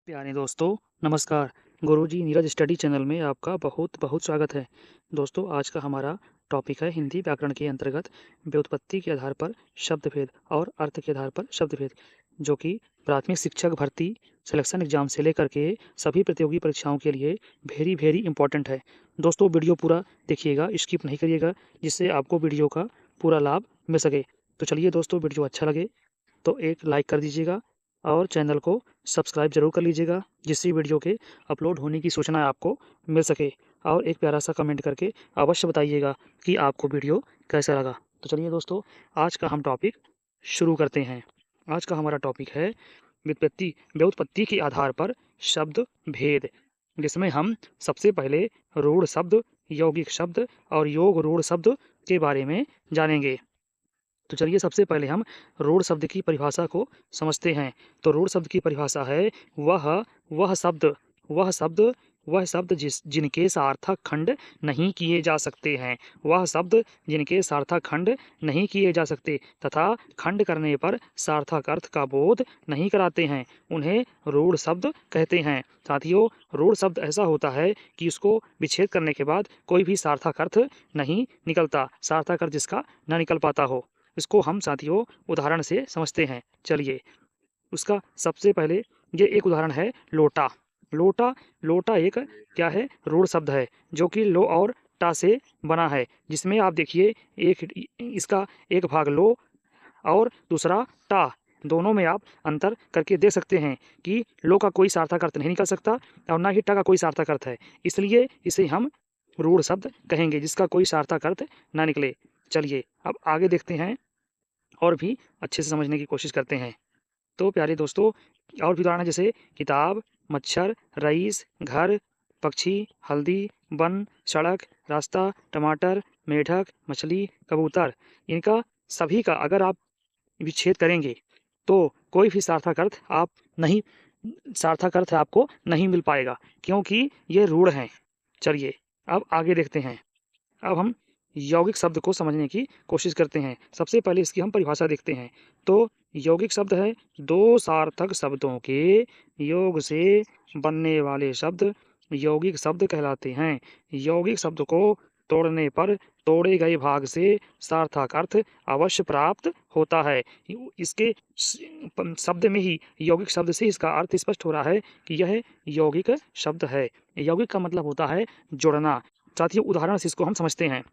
प्यारे दोस्तों, नमस्कार। गुरुजी नीरज स्टडी चैनल में आपका बहुत बहुत स्वागत है। दोस्तों, आज का हमारा टॉपिक है हिंदी व्याकरण के अंतर्गत व्युत्पत्ति के आधार पर शब्दभेद और अर्थ के आधार पर शब्दभेद, जो कि प्राथमिक शिक्षक भर्ती सिलेक्शन एग्जाम से लेकर के सभी प्रतियोगी परीक्षाओं के लिए वेरी वेरी इंपॉर्टेंट है। दोस्तों, वीडियो पूरा देखिएगा, स्किप नहीं करिएगा, जिससे आपको वीडियो का पूरा लाभ मिल सके। तो चलिए दोस्तों, वीडियो अच्छा लगे तो एक लाइक कर दीजिएगा और चैनल को सब्सक्राइब ज़रूर कर लीजिएगा, जिससे वीडियो के अपलोड होने की सूचना आपको मिल सके। और एक प्यारा सा कमेंट करके अवश्य बताइएगा कि आपको वीडियो कैसा लगा। तो चलिए दोस्तों, आज का हम टॉपिक शुरू करते हैं। आज का हमारा टॉपिक है व्युत्पत्ति के आधार पर शब्द भेद, जिसमें हम सबसे पहले रूढ़ शब्द, यौगिक शब्द और योग रूढ़ शब्द के बारे में जानेंगे। तो चलिए सबसे पहले हम रूढ़ शब्द की परिभाषा को समझते हैं। तो रूढ़ शब्द की परिभाषा है वह शब्द वह शब्द वह शब्द जिनके सार्थक खंड नहीं किए जा सकते हैं। वह शब्द जिनके सार्थक खंड नहीं किए जा सकते तथा खंड करने पर सार्थक अर्थ का बोध नहीं कराते हैं, उन्हें रूढ़ शब्द कहते हैं। साथियों, रूढ़ शब्द ऐसा होता है कि उसको विच्छेद करने के बाद कोई भी सार्थक अर्थ नहीं निकलता, सार्थक अर्थ जिसका न निकल पाता हो। इसको हम साथियों उदाहरण से समझते हैं। चलिए, उसका सबसे पहले ये एक उदाहरण है लोटा। लोटा लोटा एक क्या है? रूढ़ शब्द है, जो कि लो और टा से बना है, जिसमें आप देखिए एक इसका एक भाग लो और दूसरा टा, दोनों में आप अंतर करके देख सकते हैं कि लो का कोई सार्थक अर्थ नहीं निकल सकता और ना ही टा का कोई सार्थक अर्थ है, इसलिए इसे हम रूढ़ शब्द कहेंगे जिसका कोई सार्थक अर्थ ना निकले। चलिए अब आगे देखते हैं और भी अच्छे से समझने की कोशिश करते हैं। तो प्यारे दोस्तों, और भी उदाहरण है जैसे किताब, मच्छर, रईस, घर, पक्षी, हल्दी, वन, सड़क, रास्ता, टमाटर, मेढक, मछली, कबूतर। इनका सभी का अगर आप विच्छेद करेंगे तो कोई भी सार्थक अर्थ आपको नहीं मिल पाएगा, क्योंकि ये रूढ़ हैं। चलिए अब आगे देखते हैं। अब हम यौगिक शब्द को समझने की कोशिश करते हैं। सबसे पहले इसकी हम परिभाषा देखते हैं। तो यौगिक शब्द है दो सार्थक शब्दों के योग से बनने वाले शब्द यौगिक शब्द कहलाते हैं। यौगिक शब्द को तोड़ने पर तोड़े गए भाग से सार्थक अर्थ अवश्य प्राप्त होता है। इसके शब्द में ही, यौगिक शब्द से इसका अर्थ स्पष्ट हो रहा है कि यह यौगिक शब्द है। यौगिक का मतलब होता है जोड़ना। साथियों, उदाहरण से इसको हम समझते हैं।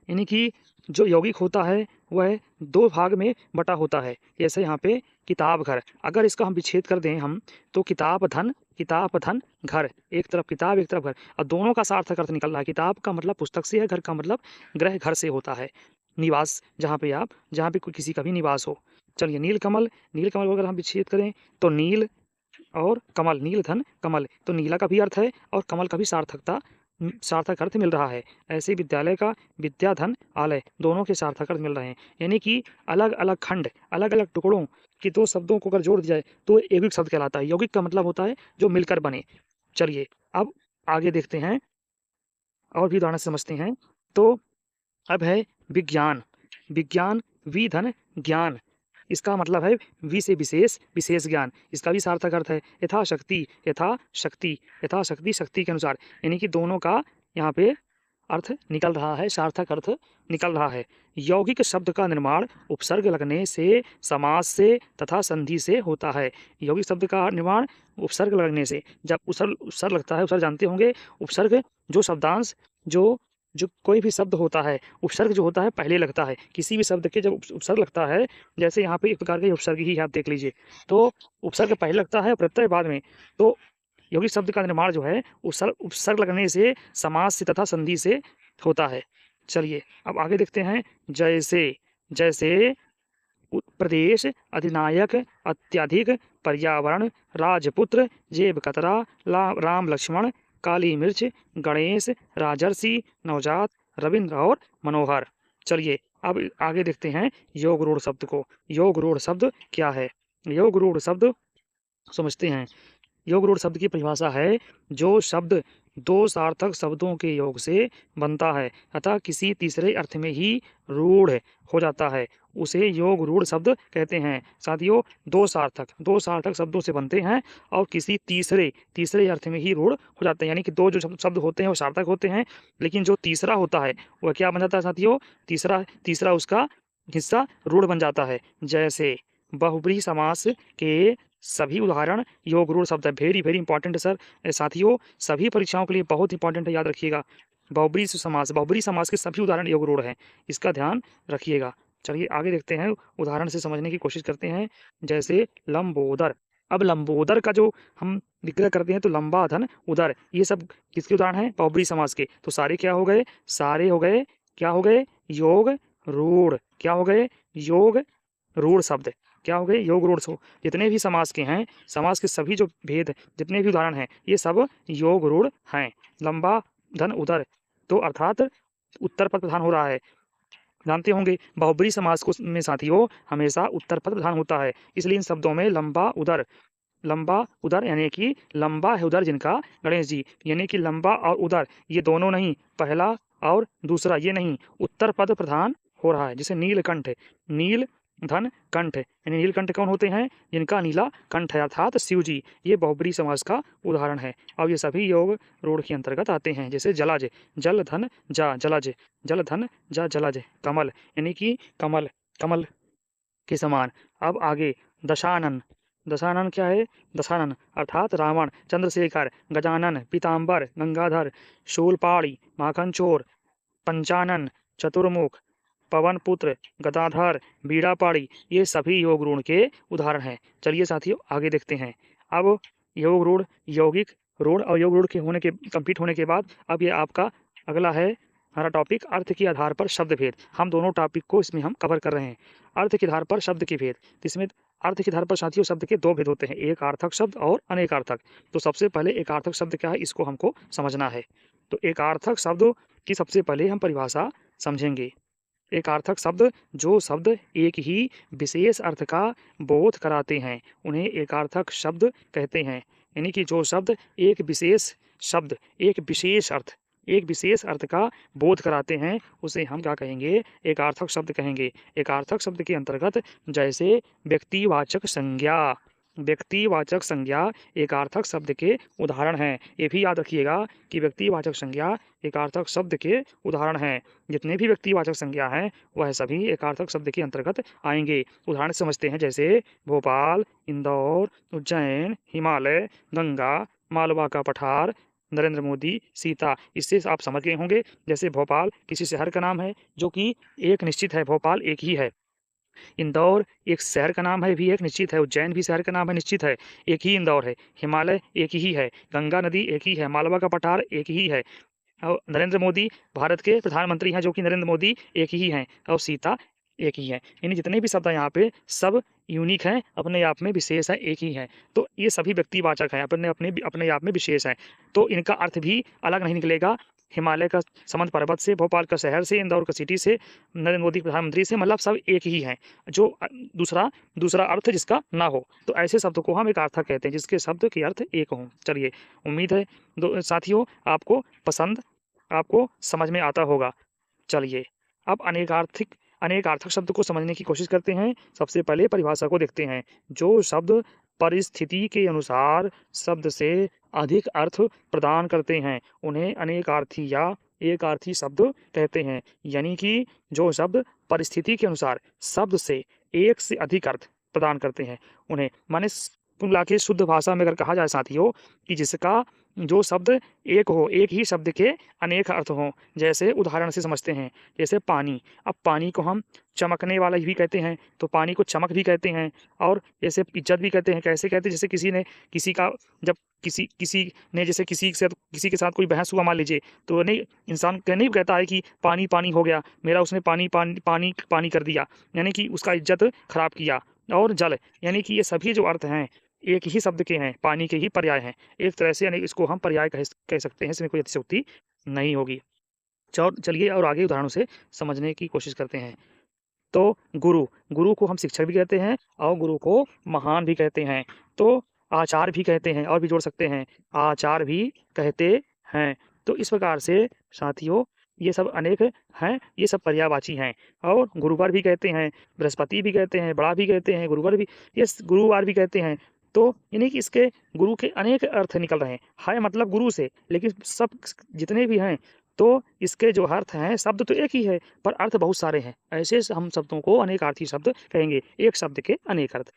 यानी कि जो यौगिक होता है वह दो भाग में बटा होता है। जैसे यहाँ पे किताब घर, अगर इसका हम विच्छेद कर दें हम, तो किताब धन घर, एक तरफ किताब एक तरफ घर, और दोनों का सार्थक अर्थ निकल रहा है। किताब का मतलब पुस्तक से है, घर का मतलब गृह घर से होता है, निवास, जहाँ पे कोई किसी का भी निवास हो। चलिए नीलकमल अगर हम विच्छेद करें तो नील और कमल, नील धन कमल, तो नीला का भी अर्थ है और कमल का भी सार्थक अर्थ मिल रहा है। ऐसे विद्यालय का विद्या धन आलय, दोनों के सार्थक अर्थ मिल रहे हैं। यानी कि अलग अलग खंड, अलग अलग टुकड़ों की दो शब्दों को अगर जोड़ दिया जाए तो यौगिक शब्द कहलाता है। यौगिक का मतलब होता है जो मिलकर बने। चलिए अब आगे देखते हैं और भी उदाहरण समझते हैं। तो अब है विज्ञान। विज्ञान वी धन ज्ञान, इसका मतलब है वि से विशेष, विशेष ज्ञान, इसका भी सार्थक अर्थ है यथाशक्ति, शक्ति के अनुसार। यानी कि दोनों का यहाँ पे अर्थ निकल रहा है, सार्थक अर्थ निकल रहा है। यौगिक शब्द का निर्माण उपसर्ग लगने से, समास से तथा संधि से होता है। यौगिक शब्द का निर्माण उपसर्ग लगने से, जब उपसर्ग लगता है, उपसर्ग जानते होंगे, उपसर्ग जो शब्दांश जो जो कोई भी शब्द होता है, उपसर्ग जो होता है पहले लगता है। किसी भी शब्द के जब उपसर्ग लगता है, जैसे यहाँ पे एक प्रकार का उपसर्ग ही है, आप देख लीजिए, तो उपसर्ग पहले लगता है, प्रत्यय बाद में। तो यौगिक शब्द का निर्माण जो है उपसर्ग लगने से, समास से तथा संधि से होता है। चलिए अब आगे देखते हैं। जैसे प्रदेश, अधिनायक, अत्यधिक, पर्यावरण, राजपुत्र, जेब कतरा, राम लक्ष्मण, काली मिर्च, गणेश, राजर्षि, नवजात, रविंद्र और मनोहर। चलिए अब आगे देखते हैं योग रूढ़ शब्द को। योग रूढ़ शब्द क्या है? योग रूढ़ शब्द समझते हैं। योग रूढ़ शब्द की परिभाषा है जो शब्द दो सार्थक शब्दों के योग से बनता है अतः किसी तीसरे अर्थ में ही रूढ़ हो जाता है, उसे योग रूढ़ शब्द कहते हैं। साथियों, दो सार्थक शब्दों से बनते हैं और किसी तीसरे अर्थ में ही रूढ़ हो जाते हैं, यानी कि दो जो शब्द होते हैं वो सार्थक होते हैं, लेकिन जो तीसरा होता है वह क्या बन जाता है साथियों? तीसरा उसका हिस्सा रूढ़ बन जाता है। जैसे बहुब्रीहि समास के सभी उदाहरण योग रूढ़ शब्द है। वेरी वेरी इंपॉर्टेंट है सर। साथियों, सभी परीक्षाओं के लिए बहुत इंपॉर्टेंट है, याद रखिएगा। बहुब्रीहि समास के सभी उदाहरण योग रूढ़ हैं, इसका ध्यान रखिएगा। चलिए आगे देखते हैं, उदाहरण से समझने की कोशिश करते हैं। जैसे लंबोदर। अब लंबोदर का जो हम विग्रह करते हैं तो लंबा धन उदर, ये सब किसके उदाहरण हैं? बहुब्रीहि समास के। तो सारे क्या हो गए? सारे हो गए क्या हो गए? योग रूढ़। क्या हो गए? योग रूढ़ शब्द। क्या हो गए? योग रूढ़। जितने भी समास के हैं, समास के सभी जो भेद, जितने भी उदाहरण हैं, ये सब योग रूढ़ हैं। लंबा धन उदर, तो अर्थात उत्तर पद प्रधान हो रहा है। जानते होंगे बहुब्रीहि समास को में साथियों हमेशा उत्तर पद प्रधान होता है, इसलिए इन शब्दों में लंबा उदर यानी कि लंबा है उदर जिनका, गणेश जी, यानी कि लंबा और उदर ये दोनों नहीं, पहला और दूसरा ये नहीं, उत्तर पद प्रधान हो रहा है। जैसे नीलकंठ, नील धन कंठ, यानी नीलकंठ कौन होते हैं? जिनका नीला कंठ है, अर्थात शिव जी। ये बहुब्रीहि समास का उदाहरण है और ये सभी योग रूढ़ के अंतर्गत आते हैं। जैसे जलज, जल धन जा जलज, जल धन जा जलज। कमल, यानी कि कमल के समान। अब आगे दशानन। दशानन क्या है? दशानन अर्थात रावण, चंद्रशेखर, गजानन, पीताम्बर, गंगाधर, शूलपाणी, माखनचोर, पंचानन, चतुर्मुख, पवनपुत्र, गदाधर, बीड़ापाणी, ये सभी योग रूढ़ के उदाहरण हैं। चलिए साथियों आगे देखते हैं। अब योग रूढ़, यौगिक रूढ़ और योग रूढ़ के कंप्लीट होने के बाद अब ये आपका अगला है हमारा टॉपिक, अर्थ के आधार पर शब्द भेद। हम दोनों टॉपिक को इसमें हम कवर कर रहे हैं। अर्थ के आधार पर शब्द के भेद, इसमें अर्थ के आधार पर साथियों शब्द के दो भेद होते हैं, एक आर्थक शब्द और अनेकार्थक। तो सबसे पहले एक आर्थक शब्द क्या है, इसको हमको समझना है। तो एक आर्थक शब्द की सबसे पहले हम परिभाषा समझेंगे। एक आर्थक शब्द, जो शब्द एक ही विशेष अर्थ का बोध कराते हैं, उन्हें एक आर्थक शब्द कहते हैं। यानी कि जो शब्द एक विशेष अर्थ का बोध कराते हैं, उसे हम क्या कहेंगे? एक आर्थक शब्द कहेंगे। एक आर्थक शब्द के अंतर्गत जैसे व्यक्तिवाचक संज्ञा एक आर्थक शब्द के उदाहरण हैं। ये भी याद रखिएगा कि व्यक्तिवाचक संज्ञा एक आर्थक शब्द के उदाहरण हैं। जितने भी व्यक्तिवाचक संज्ञा हैं वह सभी एक आर्थक शब्द के अंतर्गत आएंगे। उदाहरण समझते हैं, जैसे भोपाल, इंदौर, उज्जैन, हिमालय, गंगा, मालवा का पठार, नरेंद्र मोदी, सीता। इससे आप समझ गए होंगे। जैसे भोपाल किसी शहर का नाम है जो कि एक निश्चित है, भोपाल एक ही है। इंदौर एक शहर का नाम है, भी एक निश्चित है। उज्जैन भी शहर का नाम है, निश्चित है, एक ही इंदौर है। हिमालय एक ही है, गंगा नदी एक ही है, मालवा का पठार एक ही है, और नरेंद्र मोदी भारत के प्रधानमंत्री हैं जो कि नरेंद्र मोदी एक ही हैं, और सीता एक ही है। यानी जितने भी शब्द हैं यहाँ पे सब यूनिक हैं, अपने आप में विशेष है, एक ही है। तो ये सभी व्यक्तिवाचक हैं, अपने आप में विशेष हैं। तो इनका अर्थ भी अलग नहीं निकलेगा। हिमालय का समंत पर्वत से, भोपाल का शहर से, इंदौर का सिटी से, नरेंद्र मोदी प्रधानमंत्री से, मतलब सब एक ही हैं, जो दूसरा अर्थ जिसका ना हो। तो ऐसे शब्द को हम एक अर्थक कहते हैं, जिसके शब्द के अर्थ एक हों। चलिए, उम्मीद है साथियों आपको समझ में आता होगा। चलिए अब अनेकार्थक शब्द को समझने की कोशिश करते हैं। सबसे पहले परिभाषा को देखते हैं। जो शब्द परिस्थिति के अनुसार शब्द से अधिक अर्थ प्रदान करते हैं, उन्हें अनेकार्थी या एकार्थी शब्द कहते हैं। यानी कि जो शब्द परिस्थिति के अनुसार शब्द से एक से अधिक अर्थ प्रदान करते हैं, उन्हें, माने कुल मिला के शुद्ध भाषा में अगर कहा जाए साथियों, कि जिसका जो शब्द एक हो, एक ही शब्द के अनेक अर्थ हों। जैसे उदाहरण से समझते हैं, जैसे पानी। अब पानी को हम चमकने वाला भी कहते हैं, तो पानी को चमक भी कहते हैं, और जैसे इज्जत भी कहते हैं। कैसे कहते हैं? जैसे किसी ने जैसे किसी के साथ कोई बहस हुआ, मान लीजिए, तो नहीं, इंसान नहीं कहता है कि पानी पानी हो गया मेरा, उसने पानी पानी पानी पानी कर दिया, यानी कि उसका इज्जत खराब किया। और जल, यानी कि ये सभी जो अर्थ हैं एक ही शब्द के हैं, पानी के ही पर्याय हैं। एक तरह से यानी इसको हम पर्याय कह सकते हैं, इसमें कोई अतिशयोक्ति नहीं होगी। चलिए और आगे उदाहरणों से समझने की कोशिश करते हैं। तो गुरु को हम शिक्षक भी कहते हैं, और गुरु को महान भी कहते हैं। तो आचार भी कहते हैं, और भी जोड़ सकते हैं, आचार भी कहते हैं। तो इस प्रकार से साथियों ये सब अनेक हैं, ये सब पर्यायवाची हैं। और गुरुवार भी कहते हैं, बृहस्पति भी कहते हैं, बड़ा भी कहते हैं, गुरुवार भी, ये गुरुवार भी कहते हैं। तो यानी कि इसके गुरु के अनेक अर्थ निकल रहे हैं। है मतलब गुरु से, लेकिन सब जितने भी हैं तो इसके जो अर्थ हैं, शब्द तो एक ही है पर अर्थ बहुत सारे हैं। ऐसे हम शब्दों को अनेकार्थी शब्द कहेंगे, एक शब्द के अनेक अर्थ।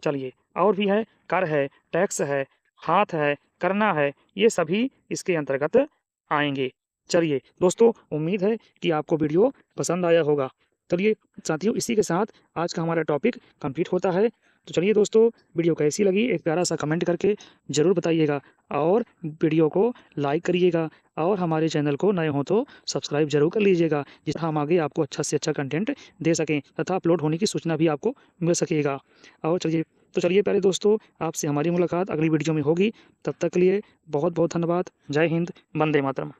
चलिए और भी है, कर है, टैक्स है, हाथ है, करना है, ये सभी इसके अंतर्गत आएंगे। चलिए दोस्तों, उम्मीद है कि आपको वीडियो पसंद आया होगा। चलिए साथियों, इसी के साथ आज का हमारा टॉपिक कंप्लीट होता है। तो चलिए दोस्तों, वीडियो कैसी लगी एक प्यारा सा कमेंट करके ज़रूर बताइएगा और वीडियो को लाइक करिएगा और हमारे चैनल को नए हों तो सब्सक्राइब जरूर कर लीजिएगा, जिससे हम आगे आपको अच्छा से अच्छा कंटेंट दे सकें तथा अपलोड होने की सूचना भी आपको मिल सकेगा। और चलिए प्यारे दोस्तों, आपसे हमारी मुलाकात अगली वीडियो में होगी। तब तक के लिए बहुत बहुत धन्यवाद। जय हिंद, वंदे मातरम।